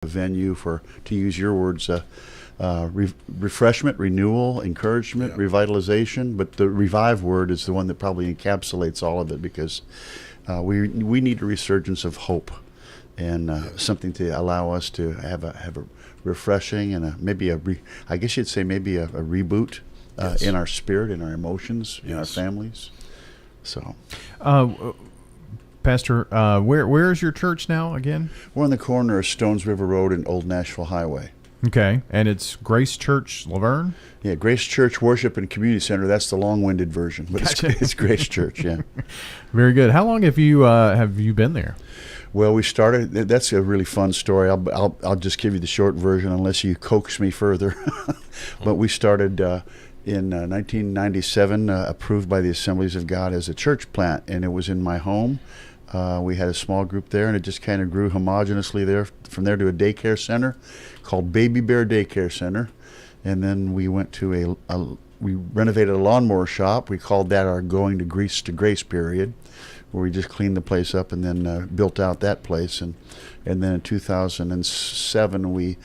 venue for, to use your words, refreshment, renewal, encouragement, revitalization. But the revive word is the one that probably encapsulates all of it, because we need a resurgence of hope and something to allow us to have a refreshing and I guess you'd say maybe a reboot in our spirit, in our emotions, in our families. So. Pastor, where is your church now again? We're on the corner of Stones River Road and Old Nashville Highway. Okay, and it's Grace Church, Laverne? Yeah, Grace Church Worship and Community Center. That's the long-winded version, but it's Grace Church, yeah. Very good. How long have you been there? Well, we started, that's a really fun story. I'll just give you the short version unless you coax me further. But we started in 1997, approved by the Assemblies of God as a church plant, and it was in my home. We had a small group there, and it just kind of grew homogeneously there. From there to a daycare center called Baby Bear Daycare Center, and then we went to we renovated a lawnmower shop. We called that our Going to Grace period, where we just cleaned the place up and then built out that place. And then in 2007 we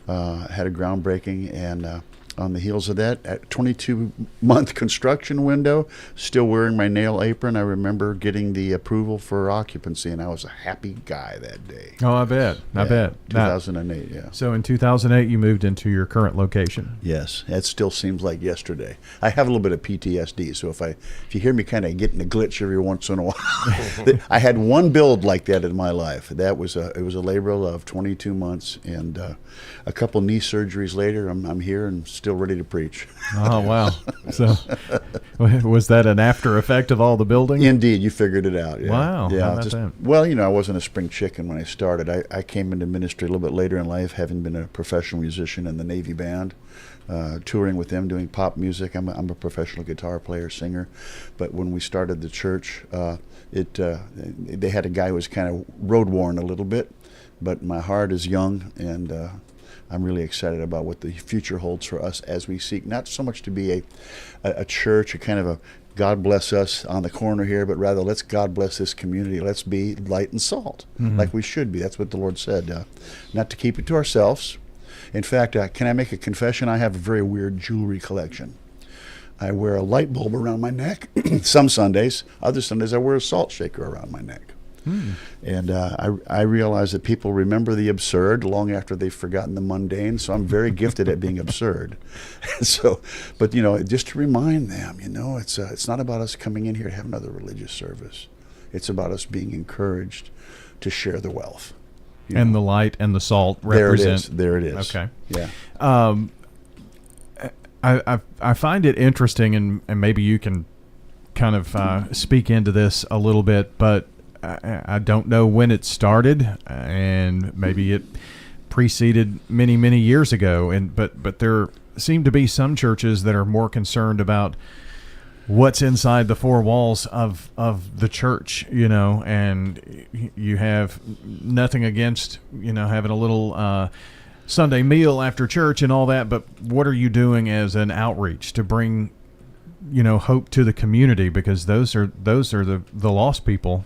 had a groundbreaking, and on the heels of that, at 22-month construction window, still wearing my nail apron, I remember getting the approval for occupancy, and I was a happy guy that day. Oh, I bet. I bet. 2008, yeah. So in 2008, you moved into your current location. Yes, that still seems like yesterday. I have a little bit of PTSD, so if you hear me kind of getting a glitch every once in a while, I had one build like that in my life. It was a labor of love, 22 months, and a couple knee surgeries later, I'm here and still ready to preach. Oh, wow. So was that an after effect of all the building? Indeed, you figured it out. Yeah. Wow. Yeah. Well, I wasn't a spring chicken when I started. I came into ministry a little bit later in life, having been a professional musician in the Navy band, touring with them, doing pop music. I'm a professional guitar player, singer. But when we started the church, they had a guy who was kind of road-worn a little bit, but my heart is young, and I'm really excited about what the future holds for us as we seek not so much to be a church, a kind of a God bless us on the corner here, but rather let's God bless this community. Let's be light and salt, like we should be. That's what the Lord said, not to keep it to ourselves. In fact, can I make a confession? I have a very weird jewelry collection. I wear a light bulb around my neck some Sundays. Other Sundays I wear a salt shaker around my neck. And I realize that people remember the absurd long after they've forgotten the mundane, so I'm very gifted at being absurd. But just to remind them, it's not about us coming in here to have another religious service. It's about us being encouraged to share the wealth. And the light and the salt represent. There it is. Okay. Yeah. I find it interesting, and maybe you can kind of speak into this a little bit, but I don't know when it started, and maybe it preceded many, many years ago. But there seem to be some churches that are more concerned about what's inside the four walls of the church, and you have nothing against, having a little Sunday meal after church and all that. But what are you doing as an outreach to bring hope to the community, because those are the lost people,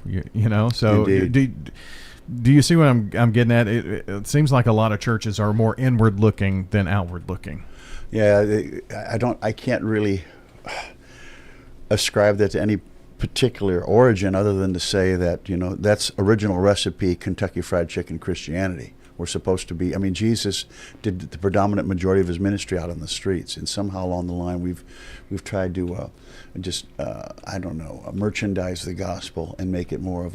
So do you see what I'm getting at? It seems like a lot of churches are more inward looking than outward looking. Yeah, I can't really ascribe that to any particular origin, other than to say that that's original recipe Kentucky Fried Chicken Christianity. We're supposed to be. Jesus did the predominant majority of his ministry out on the streets, and somehow along the line we've tried to merchandise the gospel and make it more of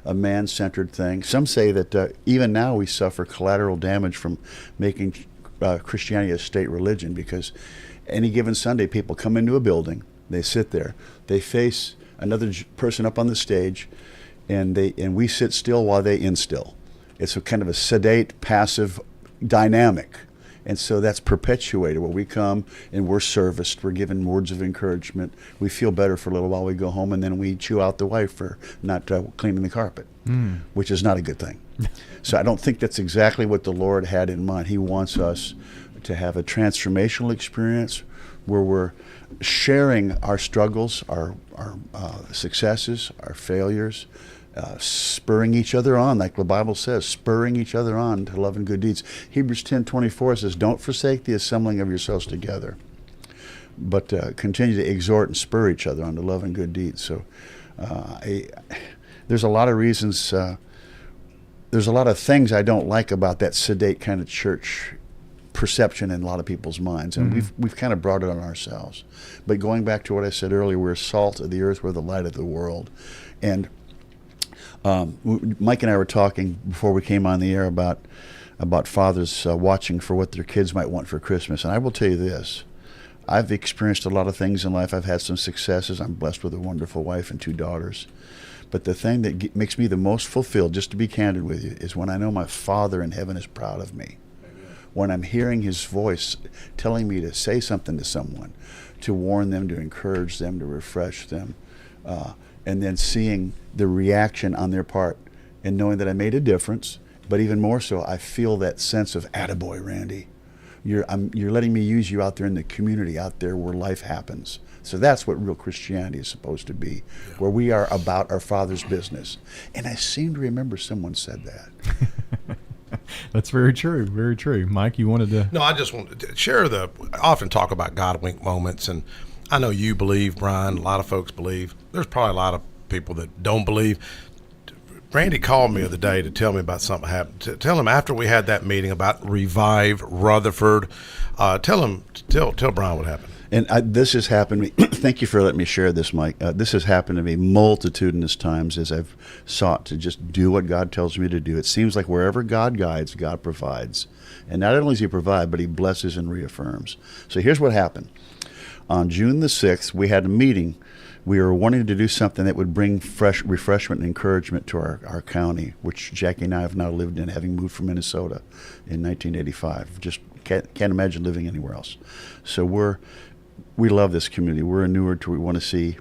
a man-centered thing. Some say that even now we suffer collateral damage from making Christianity a state religion, because any given Sunday people come into a building, they sit there, they face another person up on the stage, and we sit still while they instill. It's a kind of a sedate, passive dynamic. And so that's perpetuated, where we come and we're serviced, we're given words of encouragement, we feel better for a little while, we go home, and then we chew out the wife for not cleaning the carpet, which is not a good thing. So I don't think that's exactly what the Lord had in mind. He wants us to have a transformational experience where we're sharing our struggles, our successes, our failures, spurring each other on, like the Bible says, spurring each other on to love and good deeds. Hebrews 10:24 says, don't forsake the assembling of yourselves together, but continue to exhort and spur each other on to love and good deeds. So there's a lot of reasons, there's a lot of things I don't like about that sedate kind of church perception in a lot of people's minds, and we've kind of brought it on ourselves. But going back to what I said earlier, we're salt of the earth, we're the light of the world. And Mike and I were talking before we came on the air about fathers watching for what their kids might want for Christmas. And I will tell you this, I've experienced a lot of things in life. I've had some successes. I'm blessed with a wonderful wife and 2 daughters. But the thing that makes me the most fulfilled, just to be candid with you, is when I know my Father in heaven is proud of me. Amen. When I'm hearing his voice telling me to say something to someone, to warn them, to encourage them, to refresh them, and then seeing the reaction on their part and knowing that I made a difference. But even more so, I feel that sense of, attaboy, Randy. You're letting me use you out there in the community, out there where life happens. So that's what real Christianity is supposed to be, where we are about our Father's business. And I seem to remember someone said that. That's very true, very true. Mike, you wanted to... No, I just wanted to share I often talk about God wink moments, and I know you believe, Brian, a lot of folks believe. There's probably a lot of people that don't believe. Randy called me the other day to tell me about something happened. Tell him after we had that meeting about Revive Rutherford. Tell Brian what happened. And this has happened to me. Thank you for letting me share this, Mike. This has happened to me multitudinous times as I've sought to just do what God tells me to do. It seems like wherever God guides, God provides. And not only does he provide, but he blesses and reaffirms. So here's what happened. On June the 6th, we had a meeting. We were wanting to do something that would bring fresh refreshment and encouragement to our county, which Jackie and I have now lived in, having moved from Minnesota in 1985. Just can't imagine living anywhere else. So we love this community. We're inured to, we want to see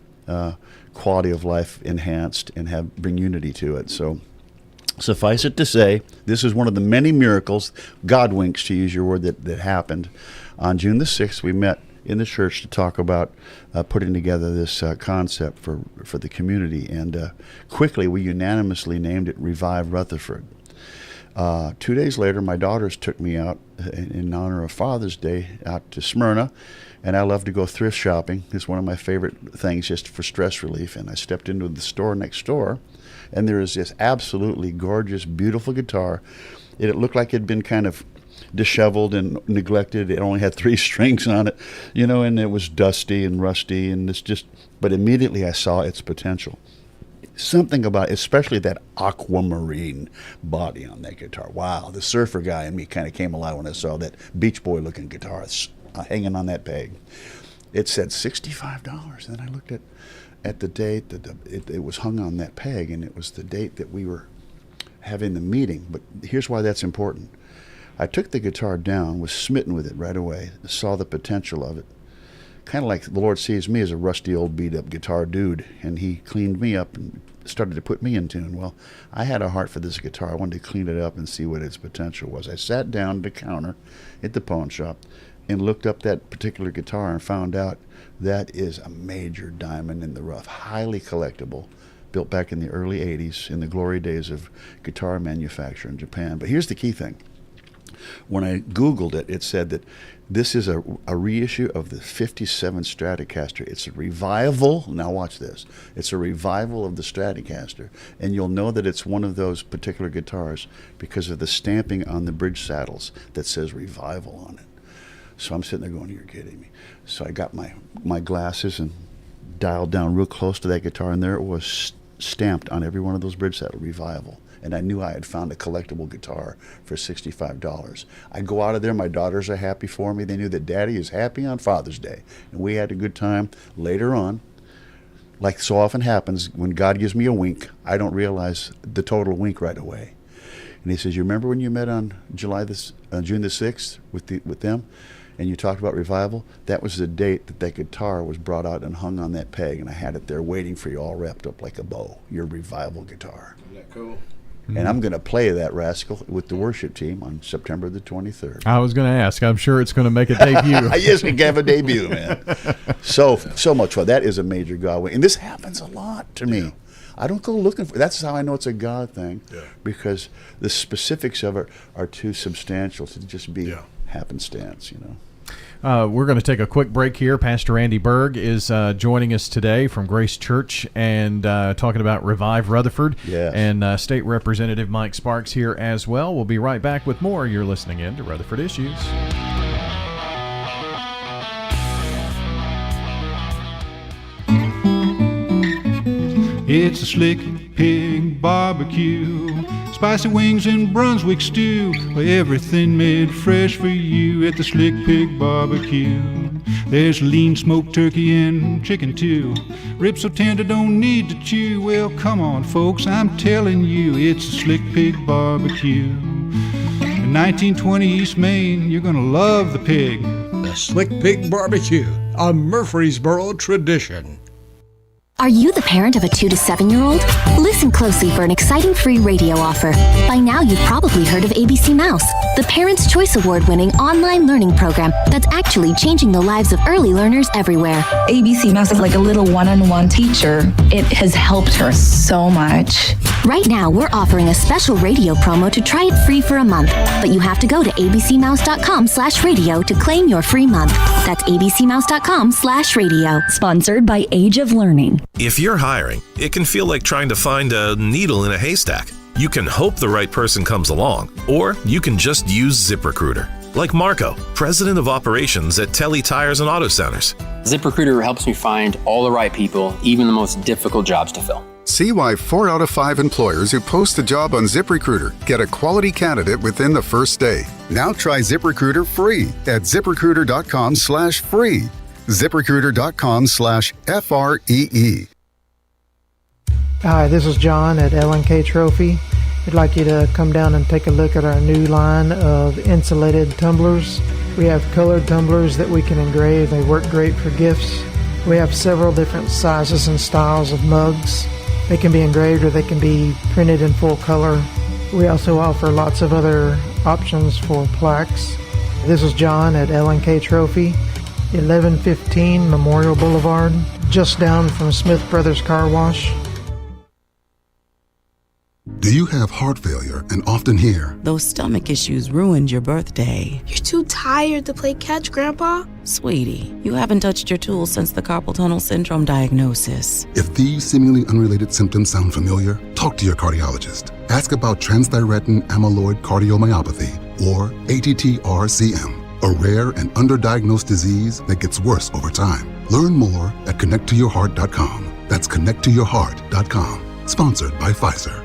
quality of life enhanced and bring unity to it. So suffice it to say, this is one of the many miracles, God winks to use your word, that happened. On June the 6th, we met in the church to talk about putting together this concept for the community. And quickly, we unanimously named it Revive Rutherford. 2 days later, my daughters took me out in honor of Father's Day out to Smyrna. And I love to go thrift shopping. It's one of my favorite things just for stress relief. And I stepped into the store next door, and there is this absolutely gorgeous, beautiful guitar. It looked like it had been kind of disheveled and neglected. It only had 3 strings on it, and it was dusty and rusty. And but immediately I saw its potential. Something about, especially that aquamarine body on that guitar. Wow, the surfer guy in me kind of came alive when I saw that Beach Boy looking guitar hanging on that peg. It said $65, and then I looked at the date that it was hung on that peg, and it was the date that we were having the meeting. But here's why that's important. I took the guitar down, was smitten with it right away, saw the potential of it. Kind of like the Lord sees me as a rusty old beat-up guitar dude, and he cleaned me up and started to put me in tune. Well, I had a heart for this guitar. I wanted to clean it up and see what its potential was. I sat down at the counter at the pawn shop and looked up that particular guitar and found out that is a major diamond in the rough, highly collectible, built back in the early 80s in the glory days of guitar manufacture in Japan. But here's the key thing. When I Googled it, it said that this is a reissue of the 57 Stratocaster. It's a revival. Now watch this. It's a revival of the Stratocaster. And you'll know that it's one of those particular guitars because of the stamping on the bridge saddles that says Revival on it. So I'm sitting there going, you're kidding me. So I got my glasses and dialed down real close to that guitar, and there it was stamped on every one of those bridge saddle, Revival. And I knew I had found a collectible guitar for $65. I go out of there, my daughters are happy for me. They knew that Daddy is happy on Father's Day. And we had a good time. Later on, like so often happens, when God gives me a wink, I don't realize the total wink right away. And he says, you remember when you met on June the 6th with them? And you talked about Revival? That was the date that guitar was brought out and hung on that peg, and I had it there waiting for you, all wrapped up like a bow, your Revival guitar. Isn't that cool? Mm-hmm. And I'm going to play that rascal with the worship team on September the 23rd. I was going to ask. I'm sure it's going to make a debut. Yes, we have a debut, man. So much fun. That is a major God wink. And this happens a lot to me. I don't go looking for. That's how I know it's a God thing, Yeah. because the specifics of it are too substantial to just be Yeah. happenstance. We're going to take a quick break here. Pastor Andy Berg is joining us today from Grace Church and talking about Revive Rutherford. Yes. And State Representative Mike Sparks here as well. We'll be right back with more. You're listening in to Rutherford Issues. It's a Slick Pig Barbecue, spicy wings and Brunswick stew, everything made fresh for you at the Slick Pig Barbecue. There's lean smoked turkey and chicken too, ribs so tender don't need to chew. Well, come on folks, I'm telling you, it's a Slick Pig Barbecue. In 1920 East Main, you're gonna love the pig. The Slick Pig Barbecue, a Murfreesboro tradition. Are you the parent of a 2 to 7-year-old? Listen closely for an exciting free radio offer. By now, you've probably heard of ABC Mouse, the Parents' Choice Award-winning online learning program that's actually changing the lives of early learners everywhere. ABC Mouse is like a little one-on-one teacher. It has helped her so much. Right now, we're offering a special radio promo to try it free for a month, but you have to go to abcmouse.com/radio to claim your free month. That's abcmouse.com/radio. Sponsored by Age of Learning. If you're hiring, it can feel like trying to find a needle in a haystack. You can hope the right person comes along, or you can just use ZipRecruiter. Like Marco, president of operations at Telly Tires and Auto Centers. ZipRecruiter helps me find all the right people, even the most difficult jobs to fill. See why 4 out of 5 employers who post a job on ZipRecruiter get a quality candidate within the first day. Now try ZipRecruiter free at ZipRecruiter.com/free. ZipRecruiter.com/FREE. Hi, this is John at L&K Trophy. We'd like you to come down and take a look at our new line of insulated tumblers. We have colored tumblers that we can engrave. They work great for gifts. We have several different sizes and styles of mugs. They can be engraved or they can be printed in full color. We also offer lots of other options for plaques. This is John at L&K Trophy, 1115 Memorial Boulevard, just down from Smith Brothers Car Wash. Do you have heart failure and often hear, "Those stomach issues ruined your birthday"? "You're too tired to play catch, Grandpa." Sweetie, you haven't touched your tools since the carpal tunnel syndrome diagnosis. If these seemingly unrelated symptoms sound familiar, talk to your cardiologist. Ask about transthyretin amyloid cardiomyopathy, or ATTR-CM, a rare and underdiagnosed disease that gets worse over time. Learn more at connecttoyourheart.com. That's connecttoyourheart.com. Sponsored by Pfizer.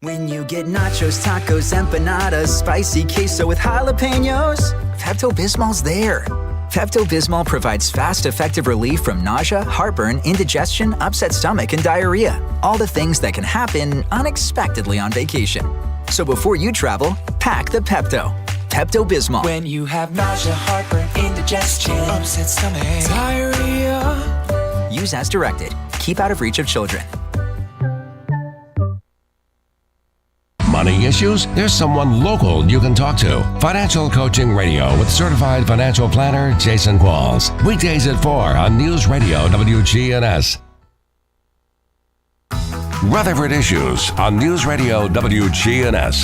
When you get nachos, tacos, empanadas, spicy queso with jalapenos, Pepto-Bismol's there. Pepto-Bismol provides fast, effective relief from nausea, heartburn, indigestion, upset stomach, and diarrhea. All the things that can happen unexpectedly on vacation. So before you travel, pack the Pepto. Pepto-Bismol. When you have nausea, heartburn, indigestion, upset stomach, diarrhea. Use as directed. Keep out of reach of children. Money issues? There's someone local you can talk to. Financial Coaching Radio with certified financial planner Jason Qualls. Weekdays at 4 on News Radio WGNS. Rutherford Issues on News Radio WGNS.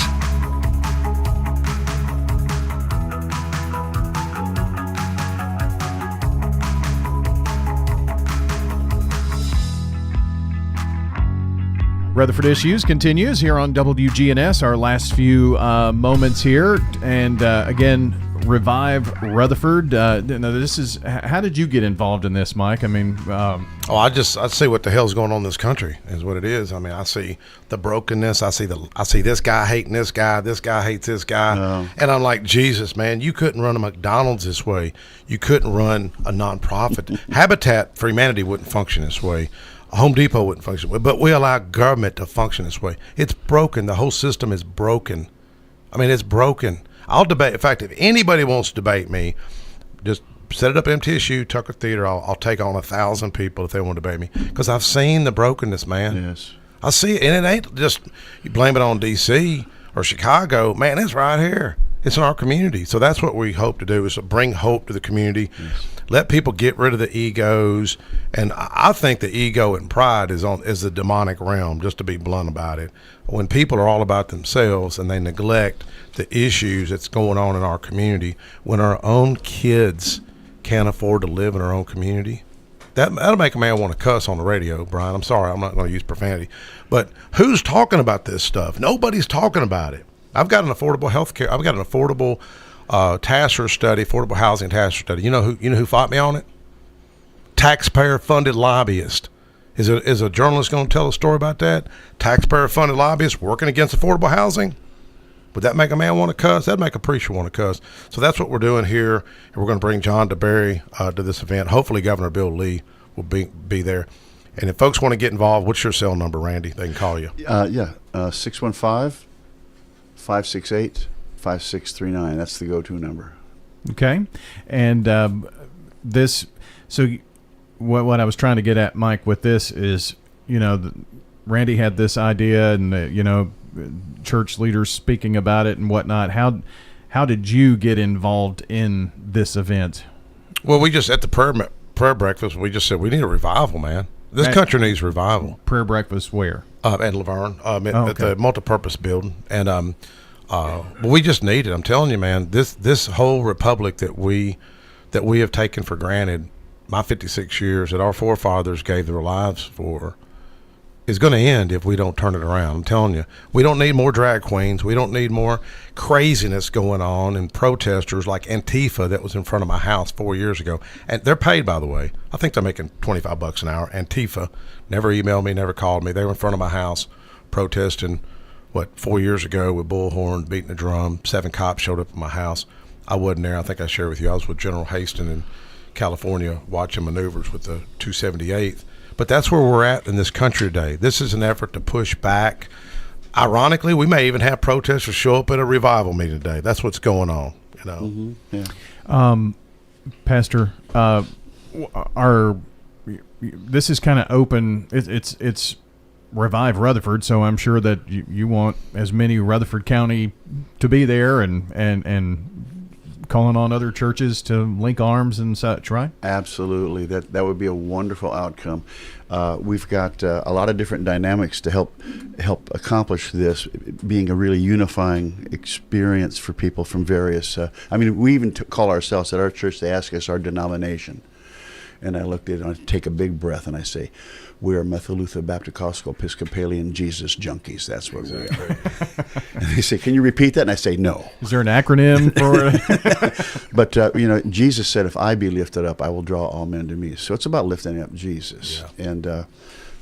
Rutherford Issues continues here on WGNS. Our last few moments here, and again, Revive Rutherford. Now, this is. How did you get involved in this, Mike? I mean, I see what the hell's going on in this country is what it is. I mean, I see the brokenness. I see this guy hating this guy. This guy hates this guy, and I'm like, Jesus, man, you couldn't run a McDonald's this way. You couldn't run a nonprofit. Habitat for Humanity wouldn't function this way. Home Depot wouldn't function, but we allow government to function this way. It's broken. The whole system is broken. I mean, it's broken. I'll debate. In fact, if anybody wants to debate me, just set it up MTSU, Tucker Theater. I'll take on 1,000 people if they want to debate me, because I've seen the brokenness, man. Yes. I see it, and it ain't just you blame it on D.C. or Chicago. Man, it's right here. It's in our community. So that's what we hope to do, is to bring hope to the community. Yes. Let people get rid of the egos. And I think the ego and pride is the demonic realm, just to be blunt about it. When people are all about themselves and they neglect the issues that's going on in our community, when our own kids can't afford to live in our own community, that'll make a man want to cuss on the radio, Brian. I'm sorry, I'm not going to use profanity. But who's talking about this stuff? Nobody's talking about it. I've got an affordable health care. I've got an affordable TASER study, affordable housing TASER study. You know who fought me on it? Taxpayer-funded lobbyist. Is a journalist going to tell a story about that? Taxpayer-funded lobbyist working against affordable housing? Would that make a man want to cuss? That'd make a preacher want to cuss. So that's what we're doing here, and we're going to bring John DeBerry to this event. Hopefully Governor Bill Lee will be there. And if folks want to get involved, what's your cell number, Randy? They can call you. 615-568-5639. That's the go-to number. Okay. And what I was trying to get at, Mike, with this is, Randy had this idea, and, church leaders speaking about it and whatnot. How did you get involved in this event? Well, we just, at the prayer breakfast, we just said we need a revival, man. This country needs revival. Prayer breakfast where? At Laverne, at the multipurpose building. And we just need it. I'm telling you, man, this whole republic that we have taken for granted, my 56 years that our forefathers gave their lives for, is going to end if we don't turn it around. I'm telling you, we don't need more drag queens. We don't need more craziness going on and protesters like Antifa that was in front of my house 4 years ago. And they're paid, by the way. I think they're making $25 an hour. Antifa never emailed me, never called me. They were in front of my house protesting, 4 years ago with bullhorn, beating a drum. 7 cops showed up at my house. I wasn't there. I think I shared with you. I was with General Haston in California watching maneuvers with the 278th. But that's where we're at in this country today. This is an effort to push back. Ironically, we may even have protesters show up at a revival meeting today. That's what's going on, Mm-hmm. Yeah. Pastor, this is kind of open. It's Revive Rutherford, so I'm sure that you want as many Rutherford County to be there and calling on other churches to link arms and such, right? Absolutely. That would be a wonderful outcome. We've got a lot of different dynamics to help accomplish this, being a really unifying experience for people from various. We even call ourselves at our church. They ask us our denomination, and I looked at it and I take a big breath and I say, "We are Methodist Baptist Episcopalian Jesus junkies." That's what we are. And they say, "Can you repeat that?" And I say, "No." Is there an acronym for it? But Jesus said, "If I be lifted up, I will draw all men to me." So it's about lifting up Jesus, and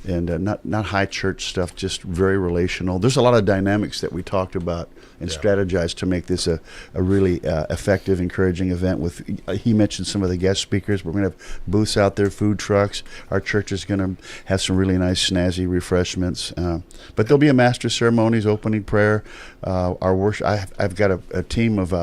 not high church stuff, just very relational. There's a lot of dynamics that we talked about and strategized to make this a really effective, encouraging event. He mentioned some of the guest speakers. We're going to have booths out there, food trucks. Our church is going to have some really nice, snazzy refreshments. But there'll be a master ceremonies, opening prayer. Our worship. I've got a team of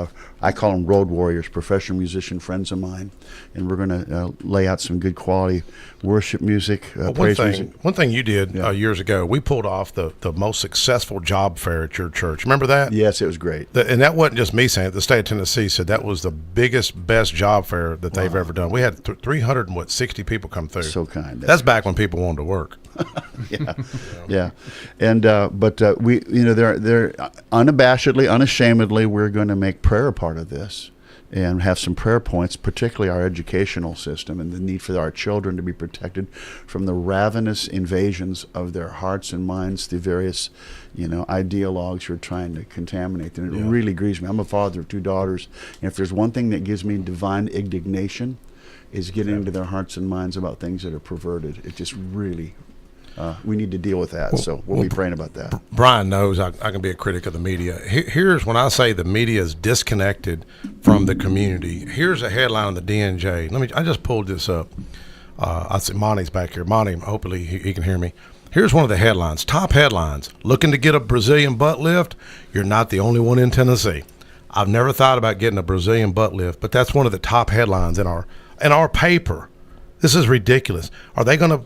I call them road warriors, professional musician friends of mine, and we're going to lay out some good quality worship music, praise music. One thing you did years ago, we pulled off the most successful job fair at your church. Remember that? Yes, it was great. And that wasn't just me saying it. The state of Tennessee said that was the biggest, best job fair that they've ever done. We had 360 people come through. So kind. That's back when people wanted to work. Yeah. And but we, they're unabashedly, unashamedly, we're going to make prayer a part of this, and have some prayer points, particularly our educational system and the need for our children to be protected from the ravenous invasions of their hearts and minds, the various, ideologues who are trying to contaminate them. It really grieves me. I'm a father of 2 daughters, and if there's one thing that gives me divine indignation, is getting into their hearts and minds about things that are perverted. It just really, we need to deal with that. So we'll be praying about that. Brian knows I can be a critic of the media. Here's when I say the media is disconnected from the community. Here's a headline on the DNJ. I just pulled this up. I see Monty's back here. Monty, hopefully he can hear me. Here's one of the headlines. Top headlines. Looking to get a Brazilian butt lift? You're not the only one in Tennessee. I've never thought about getting a Brazilian butt lift, but that's one of the top headlines in our paper. This is ridiculous. Are they gonna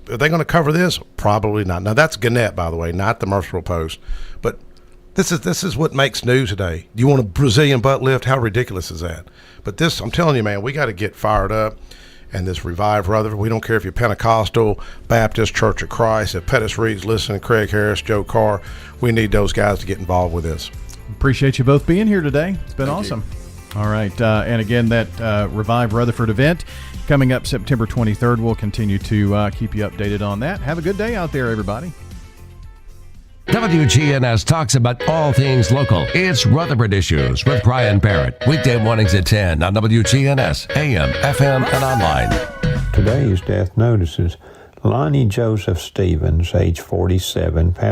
cover this? Probably not. Now that's Gannett, by the way, not the Murfreesboro Post. But This is what makes news today. You want a Brazilian butt lift? How ridiculous is that? But this, I'm telling you, man, we got to get fired up. And this Revive Rutherford, we don't care if you're Pentecostal, Baptist, Church of Christ, if Pettis Reed's listening, Craig Harris, Joe Carr, we need those guys to get involved with this. Appreciate you both being here today. It's been awesome. All right. And again, that Revive Rutherford event coming up September 23rd. We'll continue to keep you updated on that. Have a good day out there, everybody. WGNS talks about all things local. It's Rutherford Issues with Brian Barrett. Weekday mornings at 10 on WGNS, AM, FM, and online. Today's death notices. Lonnie Joseph Stevens, age 47,